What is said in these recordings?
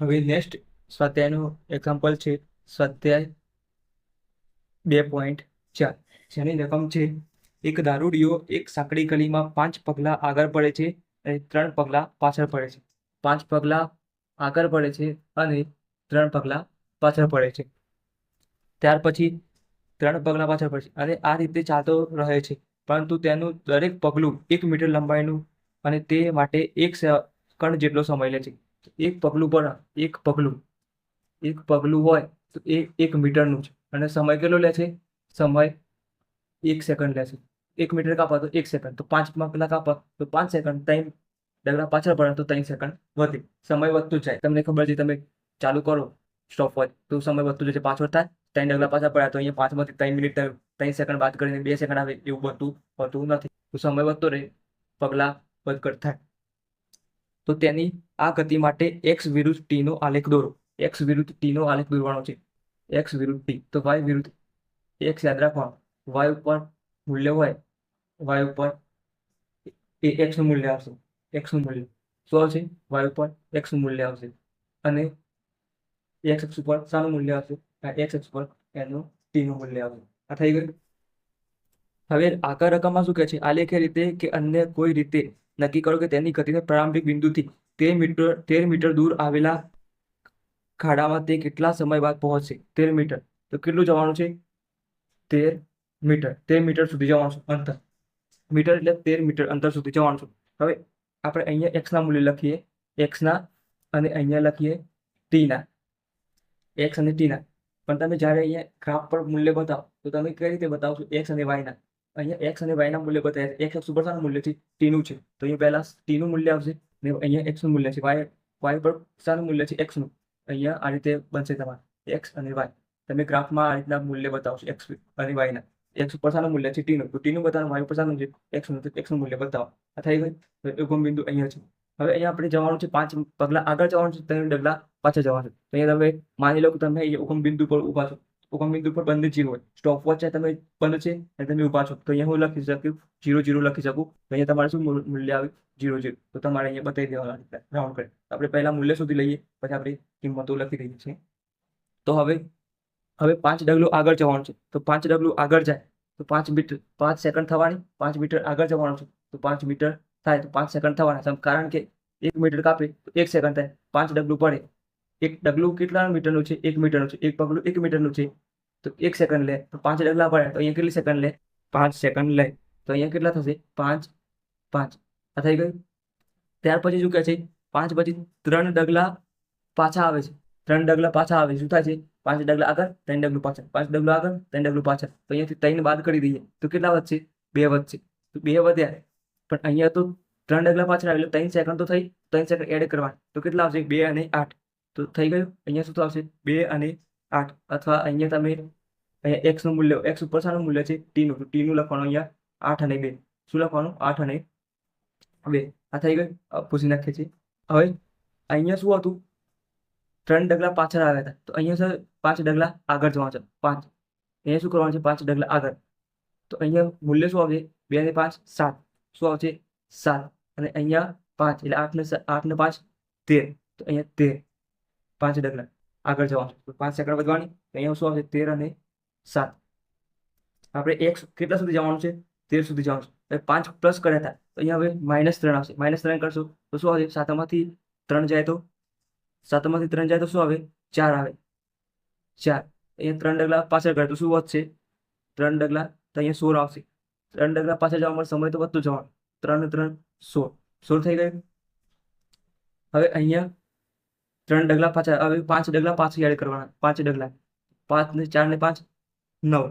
હવે next સ્વાધ્યાયનું example છે સ્વાધ્યાય 2.4, જેની રકમ છે એક દારૂડિયો એક સાંકડી ગલીમાં 5 પગલાં આગળ પડે છે અને 3 પગલાં પાછળ પડે છે. 5 પગલાં આગળ પડે છે અને 3 પગલાં પાછળ પડે છે. ત્યાર પછી 3 પગલાં પાછળ પડે છે અને આ રીતે ચાલતો રહે છે, પરંતુ તેનું દરેક પગલું 1 મીટર લંબાઈનું અને તે માટે 1 સેકન્ડ જેટલો સમય લે છે. એક પગલું હોય તો એ 1 મીટરનું છે અને સમય કેટલો લે છે? સમય 1 સેકન્ડ લે છે. 1 મીટર કાપા તો 1 સેકન્ડ, તો 5 પગલાં કાપા તો 5 સેકન્ડ, 3 ડગલા પાછળ પડે તો 3 સેકન્ડ વધે. સમય વધતો જાય. તમને ખબર છે, તમે ચાલુ કરો સ્ટોપ વોચ તો સમય વધતો જશે, પાછળ થાય. 3 ડગલા પાછળ પડ્યા તો અહીંયા 5 માંથી 3 મિનિટ 3 સેકન્ડ બાદ કરીને 2 સેકન્ડ આવે, એવું બધું હોતું નથી. તો સમય વધતો રહે, પગલાં વધઘટ થાય. તો તેની આ ગતિ માટે એક્સ વિરુદ્ધ ટી નો આલેખ દોરો. એક્સ વિરુદ્ધ ટી નો આલેખ દોરવાનો છે. એક્સ વિરુદ્ધ ટી, તો વાય વિરુદ્ધ એક્સ યાદ રાખવાનું. વાય ઉપર મૂલ્ય હોય, વાય ઉપર એ એક્સ નું મૂલ્ય આવશે. એક્સ નું મૂલ્ય શું આવશે? વાય ઉપર એક્સ નું મૂલ્ય આવશે અને એક્સ અક્ષ ઉપર શાનું મૂલ્ય આવશે? એક્સ અક્ષ ઉપર એનું ટી નું મૂલ્ય આવશે. આ થઈ ગયું. હવે આગળ રકમમાં શું કહે છે? આલેખીય રીતે કે અન્ય કોઈ રીતે નક્કી કરો કે તેની ગતિને પ્રારંભિક બિંદુથી 13 મીટર દૂર આવેલા ખાડામાં તે કેટલા સમય બાદ પહોંચશે. 13 મીટર, તો કેટલું જવાનું છે? 13 મીટર. 13 મીટર સુધી જવાનું છે અંતર. મીટર એટલે 13 મીટર અંતર સુધી જવાનું છે. હવે આપણે અહીંયા એક્સ ના મૂલ્ય લખીએ, એક્સ ના, અને અહીંયા લખીએ ટી ના, એક્સ અને ટી ના. પણ તમે જ્યારે અહીંયા ગ્રાફ પર મૂલ્ય બતાવો તો તમે કઈ રીતે બતાવશો? એક્સ અને વાય ના. અહીંયા એક્સ અને વાય ના મૂલ્ય બતાવ્યા છે. એક્સ અક્ષ ઉપર શાનું મૂલ્ય છે? ટી નું છે, તો અહીંયા પહેલા ટી નું મૂલ્ય આવશે ને અહીંયા એક્સ નું મૂલ્ય છે. વાય પર શાનું મૂલ્ય છે? એક્સ નું. અહીંયા આ રીતે બનશે તમારે એક્સ અને વાય. તમે ગ્રાફમાં આ રીતના મૂલ્ય બતાવશો એક્સ અને વાય ના. એક્સ ઉપર શાનું મૂલ્ય છે? ટી નું, તો ટી નું બતાવવાનું. વાય ઉપર શાનું છે? એક્સ નું, તો એક્સ નું મૂલ્ય બતાવો. આ થઈ ગયું. ઉગમ બિંદુ અહીંયા છે. હવે અહીંયા આપણે જવાનું છે 5 પગલા આગળ જવાનું છે, 3 ડગલા પાછળ જવાનું છે. તો અહીંયા તમે માની લો કે તમે અહીંયા ઉગમ બિંદુ પર ઊભા છો. ઉગમ બિંદુ પર બંધ 0 હોય, સ્ટોપ વોચ તમે બંધ છે અને તમે ઊભા છો, તો અહીંયા હું લખી શકું 0 0 લખી શકું. તો અહીંયા તમારે શું મૂલ્ય આવે? 0 0. તો તમારે અહીંયા બતાવી દેવાના રાઉન્ડ કરી. આપણે પહેલા મૂલ્ય શોધી લઈએ, પછી આપણે કિંમતો લખી દઈએ છીએ. તો હવે 5 ડગલું આગળ જવાનું છે, તો 5 ડગલું આગળ જાય તો 5 મીટર 5 સેકન્ડ થવાની. 5 મીટર આગળ જવાનું છે તો 5 મીટર થાય તો 5 સેકન્ડ થવાના. કારણ કે 1 મીટર કાપે તો 1 સેકન્ડ થાય. 5 ડગલું પડે. એક ડગલું કેટલા મીટરનું છે? 1 મીટરનું છે. એક પગલું 1 મીટરનું છે, તો 1 સેકન્ડ લે. તો 5 ડગલા પડે તો અહીંયા કેટલી સેકન્ડ લે? 5 સેકન્ડ લે. તો અહીંયા કેટલા થશે? 5 5. આ થઈ ગયું. ત્યાર પછી શું કહે છે? 5 પછી 3 ડગલા પાછા આવે છે. 3 ડગલા પાછા આવે, શું થાય છે? 5 ડગલા આગળ, 3 ડગલું પાછળ. 5 ડગલું આગળ, 3 ડગલું પાછળ. તો અહીંયાથી 3 બાદ કરી દઈએ તો કેટલા વધશે? 2 વધશે. તો 2 વધ્યા, પણ અહીંયા તો 3 ડગલા પાછળ આવે એટલે 3 સેકન્ડ તો થઈ. 3 સેકન્ડ એડ કરવા તો કેટલા આવશે? 2 અને 8. તો થઈ ગયું. અહીંયા શું આવશે? 2 અને 8. અથવા અહીંયા તમે અહીંયા એક્સ નું મૂલ્ય, એક્સ ઉપર શાનું મૂલ્ય છે? ટી નું, તો ટી નું લખવાનું અહીંયા 8 અને 2. શું લખવાનું? 8 અને 2. આ થઈ ગયું. પૂછી નાખીએ છીએ. હવે અહીંયા શું હતું? 3 ડગલા પાછળ આવ્યા હતા, તો અહીંયા સર 5 ડગલા આગળ જવાનું છે. 5 અહીંયા શું કરવાનું છે? 5 ડગલા આગળ. તો અહીંયા મૂલ્ય શું આવશે? 2 અને 5 7. શું આવશે? 7. અને અહીંયા 5 એટલે 8 ને 5 13. તો અહીંયા 13. 5 ડગલા આગળ જવાનું, તો 5 સેકન્ડ વધવાની. તો અહીંયા શું આવશે? 13 અને 7. આપણે એક્સ કેટલા સુધી જવાનું છે? 13 સુધી જવાનું છે. 5 પ્લસ કર્યા હતા તો અહીંયા હવે -3 આવશે. -3 કરશો તો શું આવશે? 7માંથી 3 જાય તો 7માંથી 3 જાય તો શું આવે? 4 આવે. 4. અહીંયા 3 ડગલા પાછળ કરે તો શું વધશે? 3 ડગલા, તો અહીંયા 16 આવશે. 3 ડગલા પાછળ જવા માટે સમય તો વધતો જવાનો. 3 ને 3 16. 16 થઈ ગયું. હવે અહીંયા 3 ડગલા પાછળ, હવે 5 ડગલા પાછળ એડ કરવાના. 5 ડગલા, 5 ને 4 ને 5 9.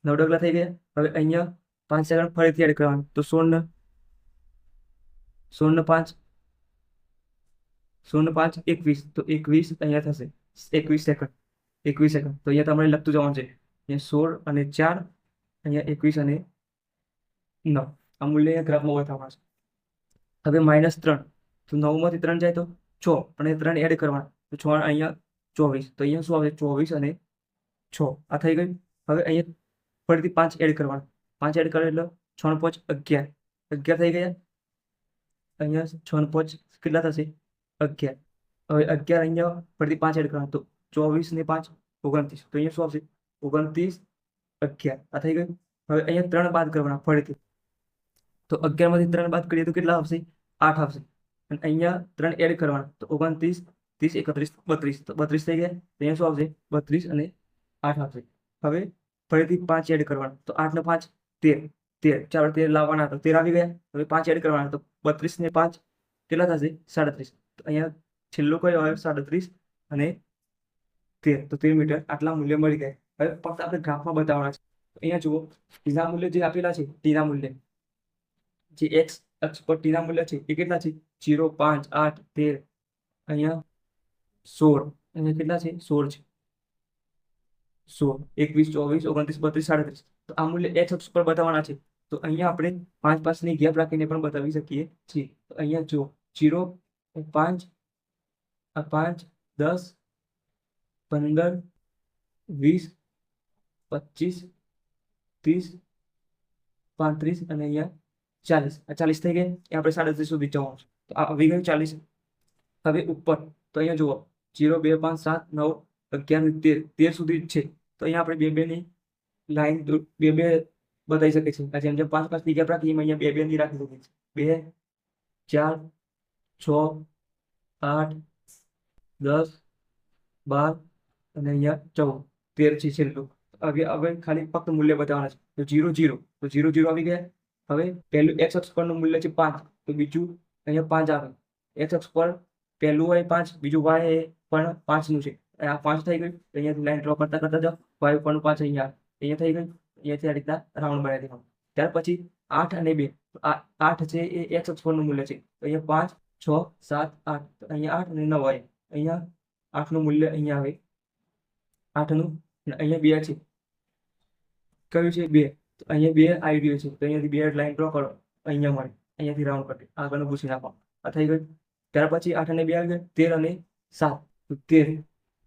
9 ડગલા થઈ ગયા. હવે અહીંયા 5 સેકન્ડ ફરીથી એડ કરવાનું, તો 16 ને 5 16 ને 5 21. તો 21 અહીંયા થશે 21 સેકન્ડ. 21 સેકન્ડ. તો અહીંયા તમારે લખતું જવાનું છે. અહીંયા 16 અને 4, અહીંયા 21 અને 9. આ મૂલ્ય અહીંયા ગ્રાફમાં બતાવવાનું છે. હવે -3, તો 9માંથી 3 જાય તો 6, અને 3 એડ કરવાના તો 6 અહીંયા 24. તો અહીંયા શું આવશે? 24 અને 6. આ થઈ ગયું. હવે અહીંયા ફરીથી 5 એડ કરવાના. 5 એડ કરે એટલે 6 ને 5 11. 11 થઈ ગયા. અહીંયા 6 ને 5 કેટલા થશે? 11. હવે 11 અહીંયા ફરીથી 5 એડ કરવાના, તો 24 ને 5 29, તો અહીંયા શું આવશે 29 11 આ થઈ ગયું. હવે અહીંયા 3 બાદ કરવાના ફરીથી, તો 11 માંથી 3 બાદ કરીએ તો કેટલા આવશે 8 આવશે. અને અહીંયા 3 એડ કરવાના, તો 29 30 31 32, તો 32 થઈ ગયા. તો અહીંયા શું આવશે 32 અને 8 આવશે. હવે ફરીથી 5 એડ કરવાના, તો 8 ને 5 13 13 ચાલો 13 લાવવાના, તો 13 આવી ગયા. હવે 5 એડ કરવાના, તો 32 ને 5 કેટલા થશે 37. તો અહીંયા છેલ્લો કયો આવ્યો 37 અને 13, તો 13 મીટર આટલા મૂલ્ય મળી ગયા. હવે ફક્ત આપણે ગ્રાફમાં બતાવવાના છે. તો અહીંયા જુઓ ટીના મૂલ્ય જે આપેલા છે, ટીના મૂલ્ય જે એક્સ અક્ષ પર ટીના મૂલ્ય છે એ કેટલા છે 0 5 8 13, અહીંયા 16, અહીંયા કેટલા છે 16 છે, 16 21 24 29 32 37. તો આ મૂલ્ય એક્સ અક્ષ પર બતાવવાના છે. તો અહીંયા આપણે 5 5 ની ગેપ રાખીને પણ બતાવી શકીએ છીએ. તો અહીંયા જો 0 5 5 10 15 20 25 30 35 અને અહીંયા 40, આ 40 થઈ ગયા. એ આપણે 37 સુધી જવાનું છે. તો આ આવી ગયું 40. હવે ઉપર તો અહીંયા જુઓ 0 2 5 7 9 11 13 સુધી જ છે. તો અહીંયા આપણે બે ની લાઈન બે બતાવી શકીએ છીએ. જેમ જેમ 5 5 ની ગેપ રાખી એમ અહીંયા બે ની રાખી શકીએ છીએ. 2 4 6 8 10 12 અને અહીંયા 14 13 છે છેલ્લું. હવે ખાલી ફક્ત મૂલ્ય બતાવવાના છે. તો 0 0, તો 0 0 આવી ગયા. હવે પહેલું એક્સ અક્ષ પરનું મૂલ્ય છે 5, તો બીજું અહીંયા 5 આવે. એક્સ અક્ષ પર પહેલું હોય 5, બીજું વાય એ પણ 5 નું છે. આ 5 થઈ ગયું. તો અહીંયાથી લાઈન ડ્રો કરતા કરતા જાઓ. વાય પરનું 5 અહીંયા થઈ ગયું. અહીંયાથી આ રીતના રાઉન્ડ બનાવી દેવાનું. ત્યાર પછી 8 અને 2, 8 છે એ એક્સ અક્ષ પરનું મૂલ્ય છે. તો અહીંયા 5 6 7 8, તો અહીંયા 8 અને 9 આવે. અહીંયા 8 નું મૂલ્ય અહીંયા આવે 8 નું. અહીંયા 2 છે, કયું છે 2, તો અહીંયા 2 આવી ગયું છે. તો અહીંયાથી 2 લાઈન ડ્રો કરો, અહીંયા મળે. અહીંયાથી રાઉન્ડ કરી આગળનું ભૂસી નાખો. આ થઈ ગયું. ત્યાર પછી 8 અને 2 આવી ગયા. 13 અને 7, તો 13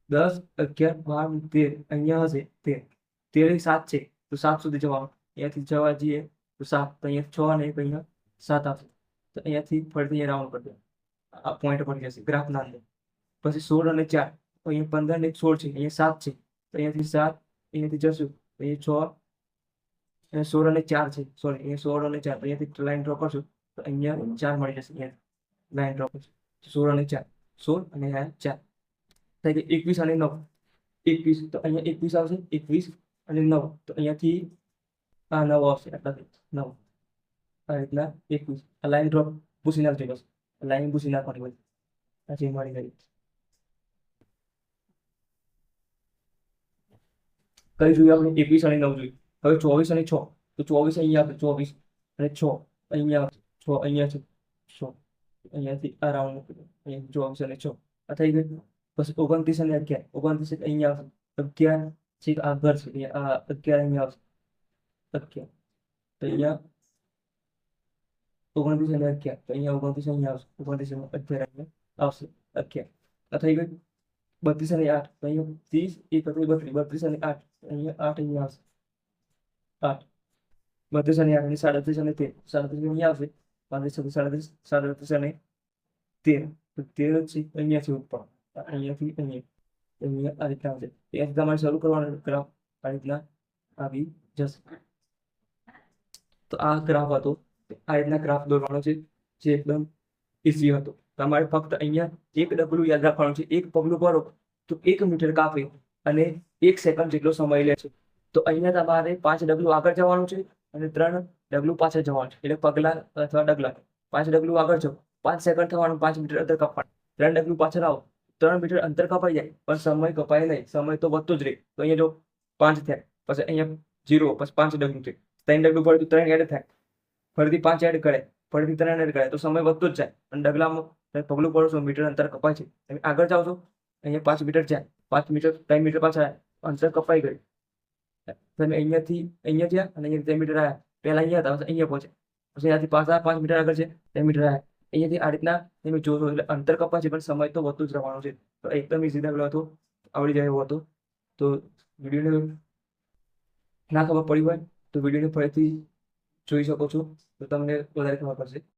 10 11 12 13, અહીંયા હશે 13 13 7 છે, તો 7 સુધી જવાનું. અહીંયાથી જવા જઈએ તો 7, તો અહીંયા 6 અને અહીંયા 7 આવશે. તો અહીંયાથી ફરીથી અહીંયા રાઉન્ડ કરી દો. આ પોઈન્ટ પડી જશે ગ્રાફના અંદર. પછી 16 અને 4, તો અહીંયા 15 ને 16 છે, અહીંયા 7 છે. તો અહીંયાથી 7 અહીંયાથી જશું, તો અહીંયા 6 અને 16 અને 4 છે, સોરી અહીંયા 16 અને 4, તો અહીંયાથી લાઈન ડ્રો કરશું તો અહીંયા 4 મળી જશે. અહીંયા લાઈન ડ્રો કરશું 16 અને 4, 16 અને 4 થઈ ગઈ. 21 અને 9, 21, તો અહીંયા 21 આવશે, 21 અને 9, તો અહીંયાથી આ 9 આવશે. આટલાથી 9 આ રીતના 21. આ લાઈન ડ્રોપ ભૂસી નાખજો, બસ લાઈન ભૂસી નાખવાની બધી. આ જે મળી ગઈ. કઈ જોઈએ આપણે 21 અને 9 જોઈએ. હવે 24 અને 6, તો 24 અહીંયા આવશે, 24 અને 6 અહીંયા આવશે, 6 અહીંયા છે, 6 અહીંયાથી આ રાઉન્ડ મૂકી દો. અહીંયા 24 અને 6 આ થઈ ગયું. પછી 29 અને 11, 29 અહીંયા આવશે, 11 છે આ ઘર છે, આ 11 અહીંયા આવશે, 11 તો અહીંયા 29 અને 11, તો અહીંયા 29 અહીંયા આવશે, 29 અને 11 અહીંયા આવશે 11 આ થઈ ગયું. 32 અને 8, તો અહીંયા 30 31 32 અને 8, અહીંયા 8 અહીંયા આવશે, 8 32 અને 8 અને 37 અને 13, 37 અહીંયા આવશે, 35 37 37 અને 13, તો 13 છે અહીંયાથી ઉપર, અહીંયાથી અહીંયા આ રીતના આવશે. ત્યાંથી તમારે શરૂ કરવાનો ગ્રાફ આ રીતના આવી જશે. તો આ ગ્રાફ હતો. આ રીતના ગ્રાફ દોરવાનો છે, જે એકદમ ઈઝી હતો. તમારે ફક્ત અહીંયા એક ડગલું યાદ રાખવાનું છે. એક પગલું ભરો તો 1 મીટર કાપે અને 1 સેકન્ડ જેટલો સમય લે છે. તો અહીંયા તમારે 5 ડગલું આગળ જવાનું છે અને 3 ડગલું પાછળ જવાનું છે. એટલે પગલા અથવા ડગલા. 5 ડગલું આગળ જાઓ, 5 સેકન્ડ થવાનું, 5 મીટર અંતર કાપવાનું. 3 ડગલું પાછળ આવો, 3 મીટર અંતર કપાઈ જાય, પણ સમય કપાય નહીં, સમય તો વધતો જ રહે. તો અહીંયા જો 5 થયા, પછી અહીંયા 0, પછી 5 ડગલું છે, 3 ડગલું પડે તો 3 એડ થાય, ફરીથી 5 એડ કરે, ફરીથી 3 એડ કરે, તો સમય વધતો જ જાય. અને ડગલામાં તમે પગલું પડો છો, મીટર અંતર કપાય છે. તમે આગળ જાઓ છો, અહીંયા 5 મીટર જાય, 5 મીટર 3 મીટર પાછળ અંતર કપાઈ ગયું. તમે અહીંયાથી અહીંયા ગયા અને અહીંયા 3 મીટર આવ્યા, પહેલા અહીંયા હતા, અહીંયા પહોંચે, પછી અહીંયાથી પાછા 5 મીટર આગળ છે, 3 મીટર આવ્યા, અહીંયાથી આ રીતના તમે જોશો. એટલે અંતર કપાય છે પણ સમય તો વધુ જ રહેવાનો છે. તો એકદમ ઈઝી દાખલો હતો, આવડી જાય એવો હતો. તો વિડીયોને ના ખબર પડી હોય તો વિડીયોને ફરીથી જોઈ શકો છો, તો તમને વધારે ખબર પડશે.